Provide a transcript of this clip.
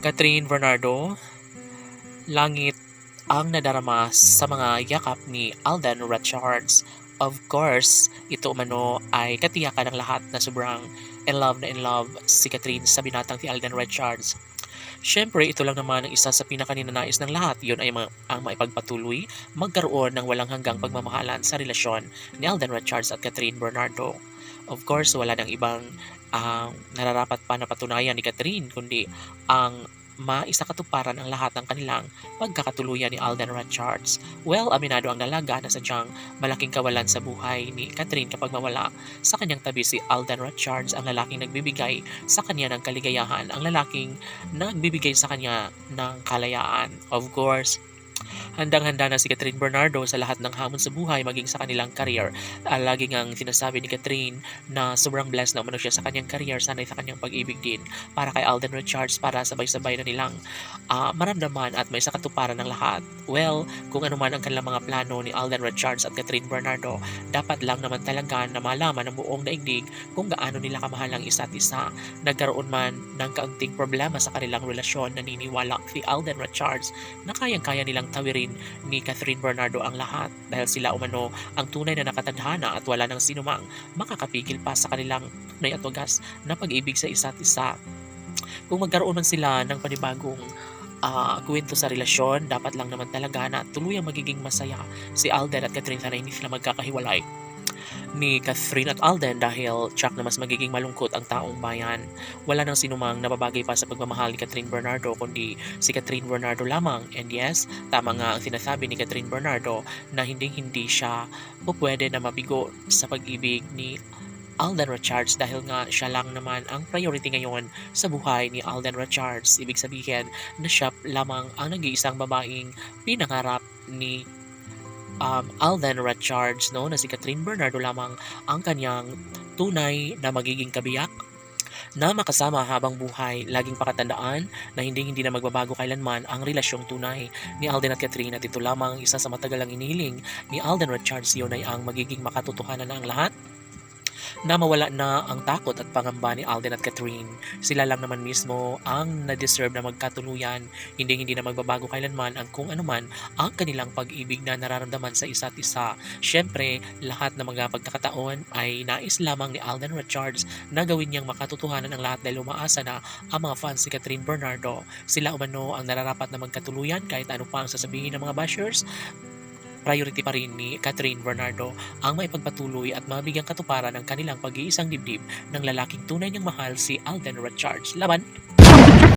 Catherine Bernardo, langit ang nadarama sa mga yakap ni Alden Richards. Of course, ito umano ay katiyakan ng lahat na sobrang in love si Catherine sa binatang si Alden Richards. Siyempre, ito lang naman ang isa sa pinakaninanais ng lahat. Yun ay ang maipagpatuloy, magkaroon ng walang hanggang pagmamahalan sa relasyon ni Alden Richards at Catherine Bernardo. Of course, wala nang ibang nararapat pa na patunayan ni Catherine, kundi ang maisakatuparan ang lahat ng kanilang pagkakatuluyan ni Alden Richards. Well, aminado ang dalaga na sadyang malaking kawalan sa buhay ni Catherine kapag mawala sa kanyang tabi si Alden Richards, ang lalaking nagbibigay sa kanya ng kaligayahan, ang lalaking nagbibigay sa kanya ng kalayaan. Of course, handang-handa na si Catherine Bernardo sa lahat ng hamon sa buhay maging sa kanilang career. Lagi ngang sinasabi ni Catherine na sobrang blessed na umano siya sa kanyang career, sanay sa kanyang pag-ibig din para kay Alden Richards, para sabay-sabay na nilang maramdaman at may sakatuparan ng lahat. Well, kung ano man ang kanilang mga plano ni Alden Richards at Catherine Bernardo, dapat lang naman talaga na malaman ng buong daigdig kung gaano nila kamahal ang isa't isa. Nagkaroon man ng kaunting problema sa kanilang relasyon, naniniwala si Alden Richards na kayang-kaya nilang tawirin ni Catherine Bernardo ang lahat dahil sila umano ang tunay na nakatadhana at wala nang sinumang makakapigil pa sa kanilang tunay at wagas na pag-ibig sa isa't isa. Kung magkaroon man sila ng panibagong kwento sa relasyon, dapat lang naman talaga na tuluyang magiging masaya si Alden at Catherine. Sana hindi sila magkakahiwalay ni Catherine at Alden dahil tsak na mas magiging malungkot ang taong bayan. Wala nang sinumang nababagay pa sa pagmamahal ni Catherine Bernardo kundi si Catherine Bernardo lamang. And yes, tama nga ang sinasabi ni Catherine Bernardo na hindi siya pupwede na mabigo sa pag-ibig ni Alden Richards dahil nga siya lang naman ang priority ngayon sa buhay ni Alden Richards. Ibig sabihin na siya lamang ang nag-iisang babaeng pinangarap ni Alden Richards, no, na si Catherine Bernardo lamang ang kanyang tunay na magiging kabiyak na makasama habang buhay. Laging pakatandaan na hindi na magbabago kailanman ang relasyong tunay ni Alden at Catherine, at ito lamang isa sa matagalang inihiling ni Alden Richards. Yun ay ang magiging makatotohanan na ang lahat, na mawala na ang takot at pangamba ni Alden at Catherine. Sila lang naman mismo ang na-deserve na magkatuluyan. Hindi na magbabago kailanman ang kung anuman ang kanilang pag-ibig na nararamdaman sa isa't isa. Siyempre, lahat ng mga pagkakataon ay nais lamang ni Alden Richards na gawin niyang makatotohanan ang lahat dahil umaasa na ang mga fans ni Catherine Bernardo. Sila umano ang nararapat na magkatuluyan kahit ano pa ang sasabihin ng mga bashers. Priority pa rin ni Catherine Bernardo ang maipagpatuloy at mabigyang katuparan ng kanilang pag-iisang dibdib ng lalaking tunay niyang mahal, si Alden Richards. Laban!